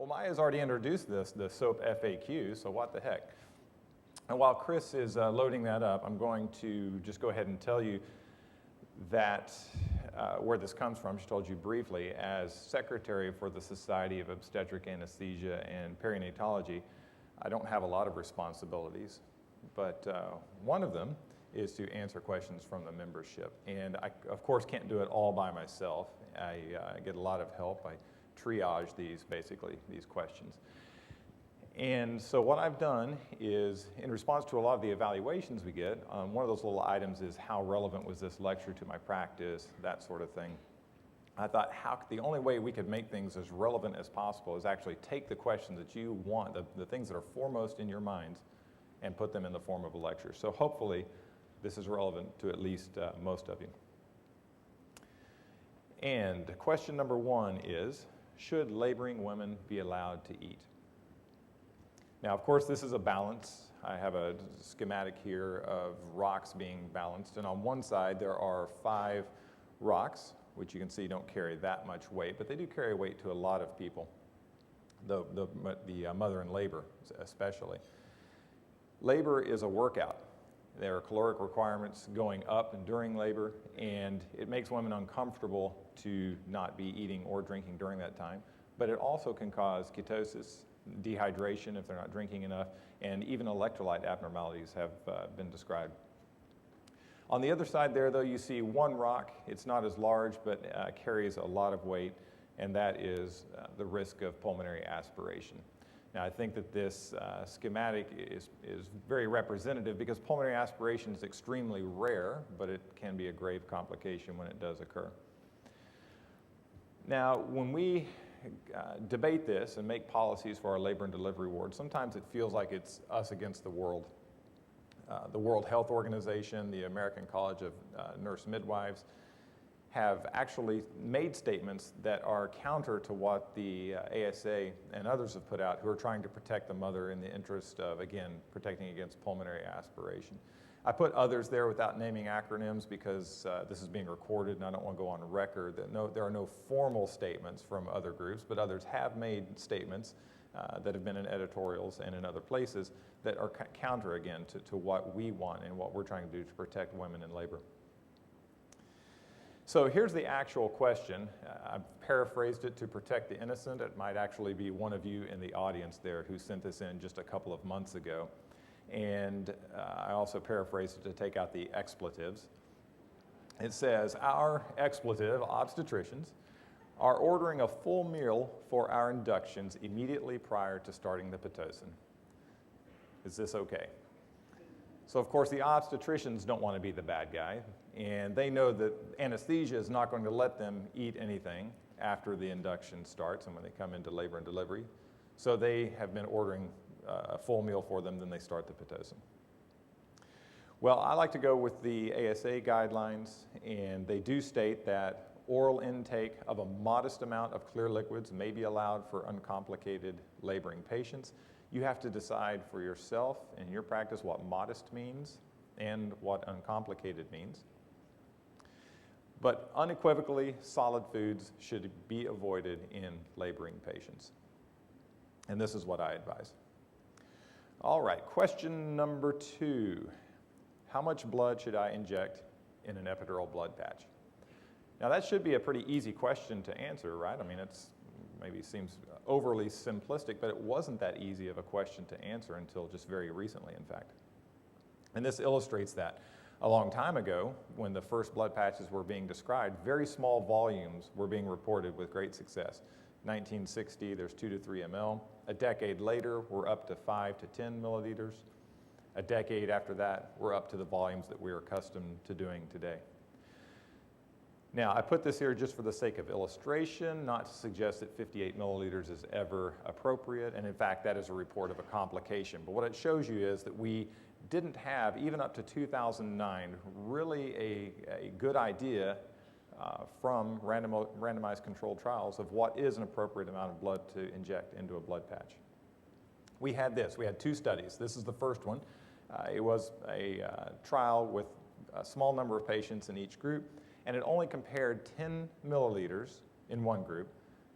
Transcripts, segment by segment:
Well, Maya's already introduced the SOAP FAQ, so what the heck? And while Chris is loading that up, I'm going to just go ahead and tell you that where this comes from. She told you briefly, as secretary for the Society of Obstetric Anesthesia and Perinatology, I don't have a lot of responsibilities, but one of them is to answer questions from the membership. And I, of course, can't do it all by myself. I get a lot of help. I triage these questions. And so what I've done is, in response to a lot of the evaluations we get, one of those little items is how relevant was this lecture to my practice, that sort of thing. I thought the only way we could make things as relevant as possible is actually take the questions that you want, the things that are foremost in your minds, and put them in the form of a lecture. So hopefully this is relevant to at least most of you. And question number 1 is, should laboring women be allowed to eat? Now, of course, this is a balance. I have a schematic here of rocks being balanced, and on one side there are 5 rocks, which you can see don't carry that much weight, but they do carry weight to a lot of people, the mother in labor especially. Labor is a workout. There are caloric requirements going up and during labor, and it makes women uncomfortable to not be eating or drinking during that time, but it also can cause ketosis, dehydration if they're not drinking enough, and even electrolyte abnormalities have been described. On the other side there, though, you see one rock. It's not as large, but carries a lot of weight, and that is the risk of pulmonary aspiration. Now, I think that this schematic is very representative because pulmonary aspiration is extremely rare, but it can be a grave complication when it does occur. Now, when we debate this and make policies for our labor and delivery wards, sometimes it feels like it's us against the world. The World Health Organization, the American College of Nurse Midwives have actually made statements that are counter to what the ASA and others have put out, who are trying to protect the mother in the interest of, again, protecting against pulmonary aspiration. I put others there without naming acronyms because this is being recorded and I don't want to go on record that there are no formal statements from other groups, but others have made statements that have been in editorials and in other places that are counter again to what we want and what we're trying to do to protect women in labor. So here's the actual question. I've paraphrased it to protect the innocent. It might actually be one of you in the audience there who sent this in just a couple of months ago. And I also paraphrased it to take out the expletives. It says, our expletive obstetricians are ordering a full meal for our inductions immediately prior to starting the Pitocin. Is this okay? So of course the obstetricians don't want to be the bad guy, and they know that anesthesia is not going to let them eat anything after the induction starts and when they come into labor and delivery. So they have been ordering a full meal for them, then they start the Pitocin. Well, I like to go with the ASA guidelines, and they do state that oral intake of a modest amount of clear liquids may be allowed for uncomplicated laboring patients. You have to decide for yourself in your practice what modest means and what uncomplicated means. But unequivocally, solid foods should be avoided in laboring patients. And this is what I advise. All right, question number 2. How much blood should I inject in an epidural blood patch? Now that should be a pretty easy question to answer, right? I mean, it's maybe seems overly simplistic, but it wasn't that easy of a question to answer until just very recently, in fact. And this illustrates that. A long time ago, when the first blood patches were being described, very small volumes were being reported with great success. 1960, there's 2 to 3 ml. A decade later, we're up to 5 to 10 milliliters. A decade after that, we're up to the volumes that we're accustomed to doing today. Now, I put this here just for the sake of illustration, not to suggest that 58 milliliters is ever appropriate, and in fact, that is a report of a complication. But what it shows you is that we didn't have, even up to 2009, really a good idea from randomized controlled trials of what is an appropriate amount of blood to inject into a blood patch. We had 2 studies. This is the first one. It was a trial with a small number of patients in each group, and it only compared 10 milliliters in one group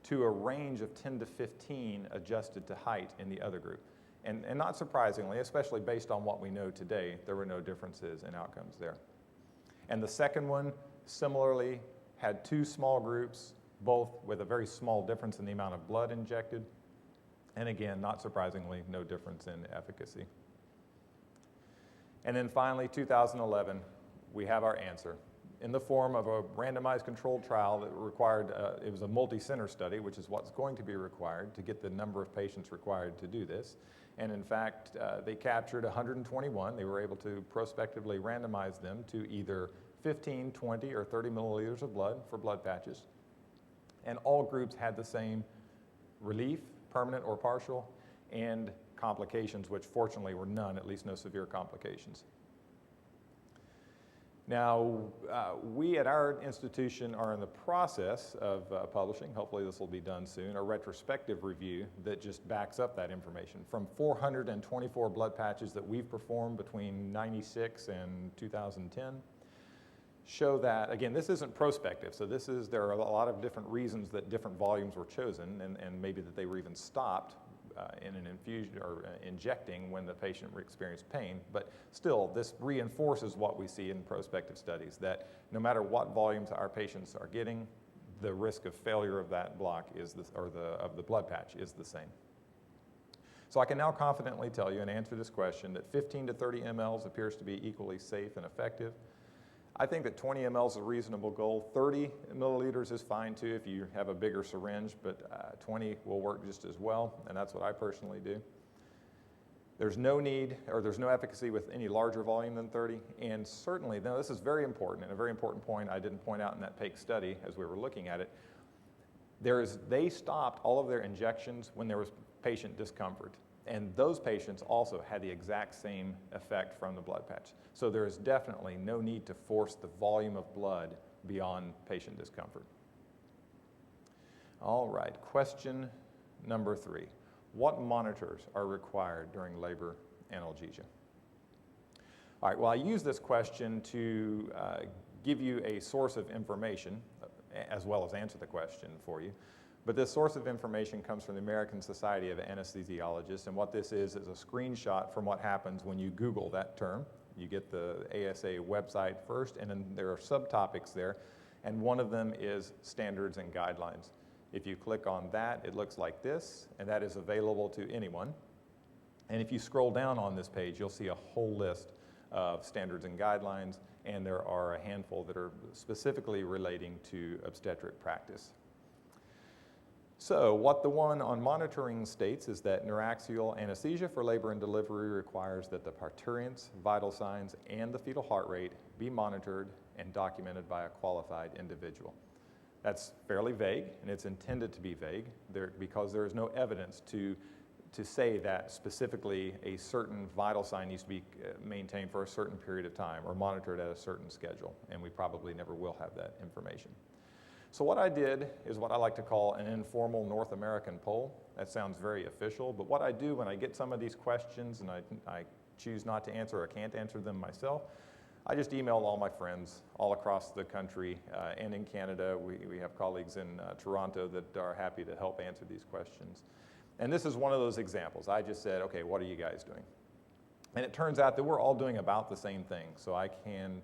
to a range of 10 to 15 adjusted to height in the other group. And not surprisingly, especially based on what we know today, there were no differences in outcomes there. And the second one similarly had 2 small groups, both with a very small difference in the amount of blood injected. And again, not surprisingly, no difference in efficacy. And then finally, 2011, we have our answer in the form of a randomized controlled trial that required, it was a multi-center study, which is what's going to be required to get the number of patients required to do this. And in fact, they captured 121. They were able to prospectively randomize them to either 15, 20, or 30 milliliters of blood for blood patches. And all groups had the same relief, permanent or partial, and complications, which fortunately were none, at least no severe complications. Now, we at our institution are in the process of publishing, hopefully this will be done soon, a retrospective review that just backs up that information. From 424 blood patches that we've performed between 96 and 2010, show that, again, this isn't prospective, so there are a lot of different reasons that different volumes were chosen, and maybe that they were even stopped in an infusion or injecting when the patient experienced pain. But still, this reinforces what we see in prospective studies, that no matter what volumes our patients are getting, the risk of failure of that block of the blood patch is the same. So I can now confidently tell you and answer this question that 15 to 30 mLs appears to be equally safe and effective. I think that 20 mL is a reasonable goal. 30 milliliters is fine too if you have a bigger syringe, but 20 will work just as well, and that's what I personally do. There's no need, or there's no efficacy with any larger volume than 30, and certainly, now this is very important, and a very important point I didn't point out in that PAIC study as we were looking at it. They stopped all of their injections when there was patient discomfort. And those patients also had the exact same effect from the blood patch. So there is definitely no need to force the volume of blood beyond patient discomfort. All right, question number 3. What monitors are required during labor analgesia? All right, well, I use this question to give you a source of information as well as answer the question for you. But this source of information comes from the American Society of Anesthesiologists, and what this is a screenshot from what happens when you Google that term. You get the ASA website first, and then there are subtopics there, and one of them is standards and guidelines. If you click on that, it looks like this, and that is available to anyone. And if you scroll down on this page, you'll see a whole list of standards and guidelines, and there are a handful that are specifically relating to obstetric practice. So what the one on monitoring states is that neuraxial anesthesia for labor and delivery requires that the parturients, vital signs, and the fetal heart rate be monitored and documented by a qualified individual. That's fairly vague, and it's intended to be vague because there is no evidence to say that specifically a certain vital sign needs to be maintained for a certain period of time or monitored at a certain schedule, and we probably never will have that information. So what I did is what I like to call an informal North American poll. That sounds very official, but what I do when I get some of these questions and I choose not to answer or can't answer them myself, I just email all my friends all across the country and in Canada. We have colleagues in Toronto that are happy to help answer these questions. And this is one of those examples. I just said, okay, what are you guys doing? And it turns out that we're all doing about the same thing. So I can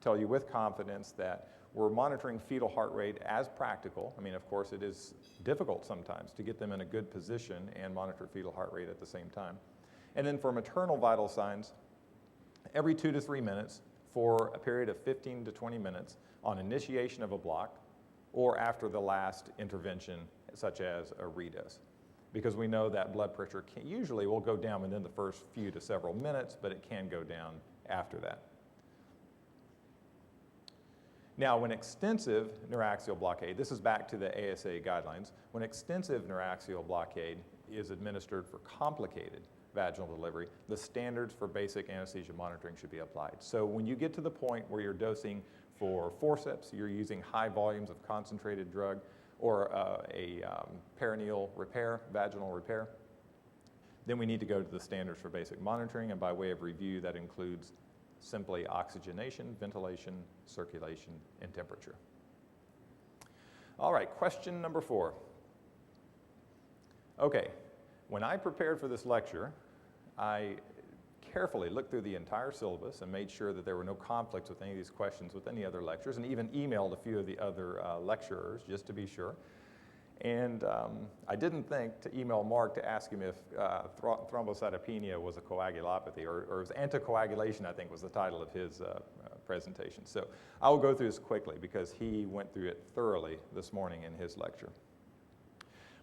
tell you with confidence that we're monitoring fetal heart rate as practical. I mean, of course, it is difficult sometimes to get them in a good position and monitor fetal heart rate at the same time. And then for maternal vital signs, every 2 to 3 minutes for a period of 15 to 20 minutes on initiation of a block or after the last intervention, such as a redose. Because we know that blood pressure usually will go down within the first few to several minutes, but it can go down after that. Now, when extensive neuraxial blockade, this is back to the ASA guidelines, when extensive neuraxial blockade is administered for complicated vaginal delivery, the standards for basic anesthesia monitoring should be applied. So when you get to the point where you're dosing for forceps, you're using high volumes of concentrated drug, or a perineal repair, vaginal repair, then we need to go to the standards for basic monitoring, and by way of review, that includes simply oxygenation, ventilation, circulation, and temperature. All right, question number 4. Okay, when I prepared for this lecture, I carefully looked through the entire syllabus and made sure that there were no conflicts with any of these questions with any other lectures, and even emailed a few of the other lecturers just to be sure. And I didn't think to email Mark to ask him if thrombocytopenia was a coagulopathy, or it was anticoagulation, I think was the title of his presentation. So I will go through this quickly because he went through it thoroughly this morning in his lecture.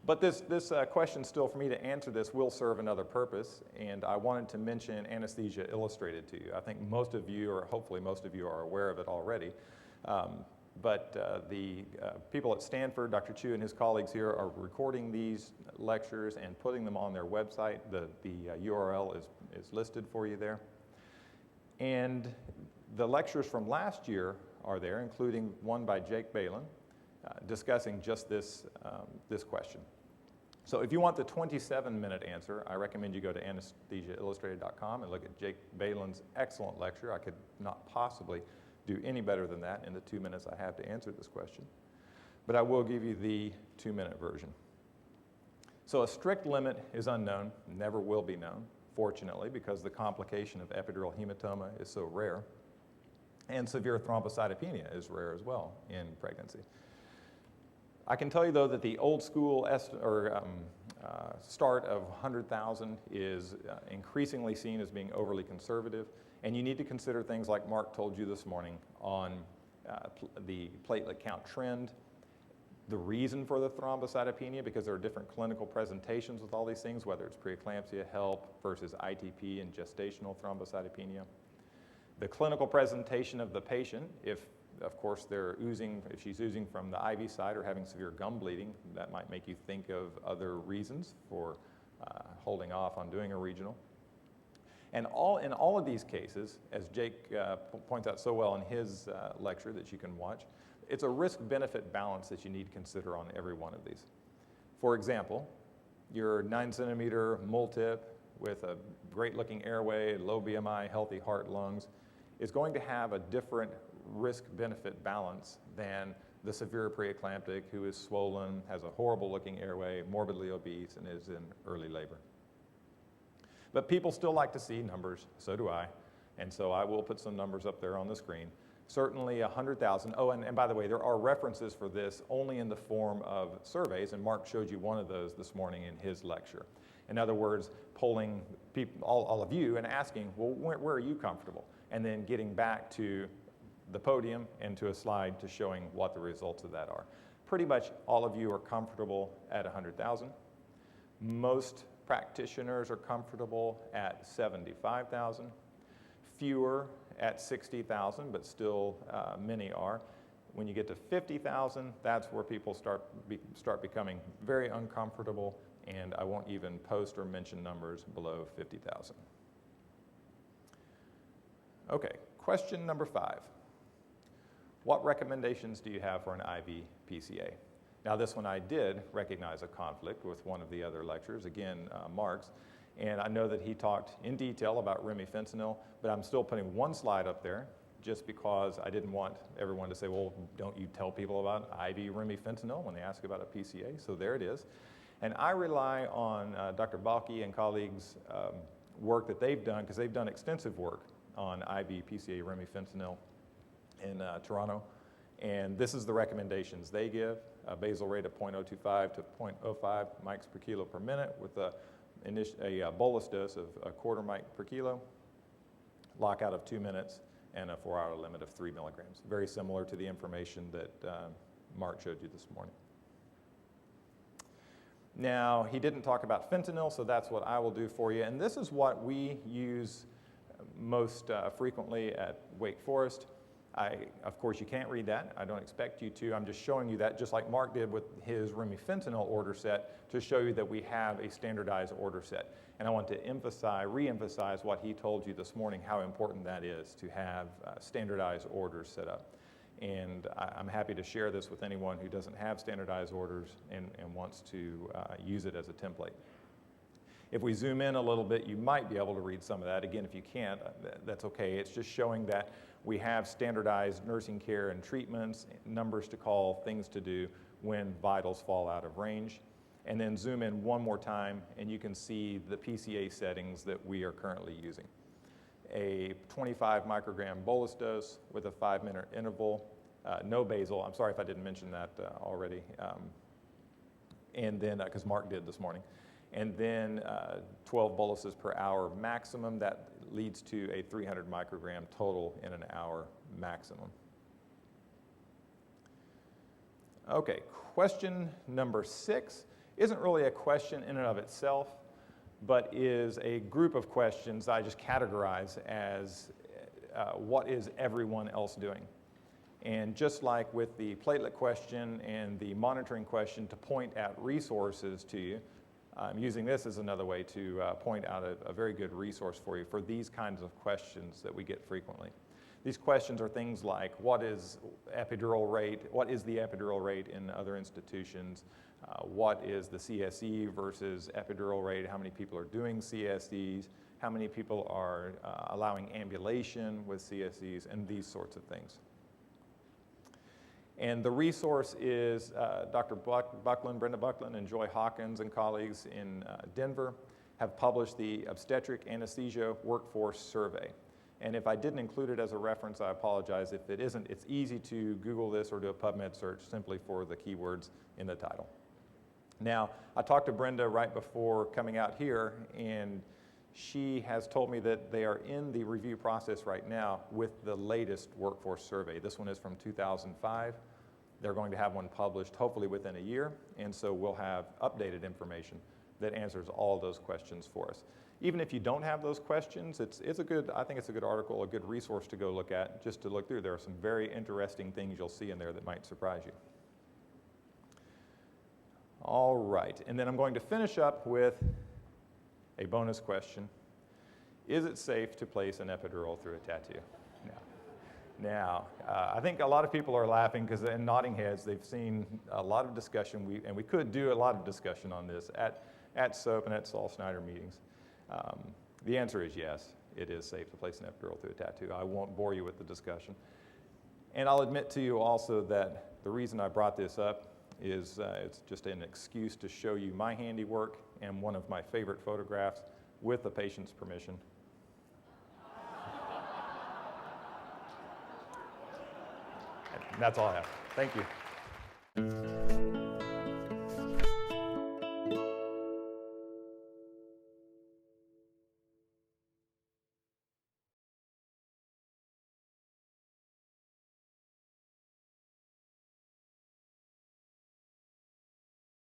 But this question still, for me to answer this, will serve another purpose, and I wanted to mention Anesthesia Illustrated to you. I think most of you, or hopefully most of you, are aware of it already. But the people at Stanford, Dr. Chu and his colleagues here, are recording these lectures and putting them on their website. The URL is listed for you there. And the lectures from last year are there, including one by Jake Balin, discussing just this question. So if you want the 27-minute answer, I recommend you go to anesthesiaillustrated.com and look at Jake Balin's excellent lecture. I could not possibly do any better than that in the 2 minutes I have to answer this question. But I will give you the 2-minute version. So a strict limit is unknown, never will be known, fortunately, because the complication of epidural hematoma is so rare. And severe thrombocytopenia is rare as well in pregnancy. I can tell you, though, that the old school start of 100,000 is increasingly seen as being overly conservative, and you need to consider things like Mark told you this morning on the platelet count trend, the reason for the thrombocytopenia, because there are different clinical presentations with all these things, whether it's preeclampsia, HELP versus ITP and gestational thrombocytopenia. The clinical presentation of the patient, if of course they're oozing, if she's oozing from the IV side or having severe gum bleeding, that might make you think of other reasons for holding off on doing a regional. And in all of these cases, as Jake points out so well in his lecture that you can watch, it's a risk-benefit balance that you need to consider on every one of these. For example, your 9-centimeter multip with a great-looking airway, low BMI, healthy heart, lungs, is going to have a different risk-benefit balance than the severe preeclamptic who is swollen, has a horrible-looking airway, morbidly obese, and is in early labor. But people still like to see numbers, so do I, and so I will put some numbers up there on the screen. Certainly 100,000. Oh, and by the way, there are references for this only in the form of surveys, and Mark showed you one of those this morning in his lecture. In other words, polling people, all of you and asking, well, where are you comfortable? And then getting back to the podium and to a slide to showing what the results of that are. Pretty much all of you are comfortable at 100,000. Most practitioners are comfortable at 75,000. Fewer at 60,000, but still many are. When you get to 50,000, that's where people start becoming very uncomfortable, and I won't even post or mention numbers below 50,000. Okay, question number 5. What recommendations do you have for an IV PCA? Now this one I did recognize a conflict with one of the other lecturers, again Mark's, and I know that he talked in detail about Remifentanil, but I'm still putting one slide up there just because I didn't want everyone to say, well, don't you tell people about IV Remifentanil when they ask about a PCA? So there it is. And I rely on Dr. Balke and colleagues' work that they've done, because they've done extensive work on IV PCA Remifentanil in Toronto. And this is the recommendations they give: a basal rate of 0.025 to 0.05 mics per kilo per minute with a bolus dose of a quarter mic per kilo, lockout of 2 minutes, and a 4-hour limit of 3 milligrams. Very similar to the information that Mark showed you this morning. Now, he didn't talk about fentanyl, so that's what I will do for you. And this is what we use most frequently at Wake Forest. Of course, you can't read that. I don't expect you to. I'm just showing you that, just like Mark did with his Remifentanil order set, to show you that we have a standardized order set. And I want to re-emphasize what he told you this morning, how important that is to have standardized orders set up. And I'm happy to share this with anyone who doesn't have standardized orders and wants to use it as a template. If we zoom in a little bit, you might be able to read some of that. Again, if you can't, that's okay. It's just showing that we have standardized nursing care and treatments, numbers to call, things to do when vitals fall out of range. And then zoom in one more time, and you can see the PCA settings that we are currently using. A 25 microgram bolus dose with a 5-minute interval, no basal. I'm sorry if I didn't mention that already. And then, because Mark did this morning. And then 12 boluses per hour maximum. That leads to a 300 microgram total in an hour maximum. Okay, question number 6 isn't really a question in and of itself, but is a group of questions I just categorize as what is everyone else doing? And just like with the platelet question and the monitoring question to point at resources to you, I'm using this as another way to point out a very good resource for you for these kinds of questions that we get frequently. These questions are things like, what is epidural rate? What is the epidural rate in other institutions? What is the CSE versus epidural rate? How many people are doing CSEs? How many people are allowing ambulation with CSEs? And these sorts of things. And the resource is Dr. Buckland, Brenda Buckland, and Joy Hawkins and colleagues in Denver have published the Obstetric Anesthesia Workforce Survey. And if I didn't include it as a reference, I apologize. If it isn't, it's easy to Google this or do a PubMed search simply for the keywords in the title. Now, I talked to Brenda right before coming out here, and she has told me that they are in the review process right now with the latest workforce survey. This one is from 2005. They're going to have one published hopefully within a year, and so we'll have updated information that answers all those questions for us. Even if you don't have those questions, it's a good, I think it's a good article, a good resource to go look at, just to look through. There are some very interesting things you'll see in there that might surprise you. All right, and then I'm going to finish up with a bonus question. Is it safe to place an epidural through a tattoo? Now, I think a lot of people are laughing because in nodding heads, they've seen a lot of discussion, and we could do a lot of discussion on this at SOAP and at Saul Snyder meetings. The answer is yes, it is safe to place an epidural through a tattoo. I won't bore you with the discussion. And I'll admit to you also that the reason I brought this up is it's just an excuse to show you my handiwork and one of my favorite photographs with the patient's permission. And that's all I have. Thank you.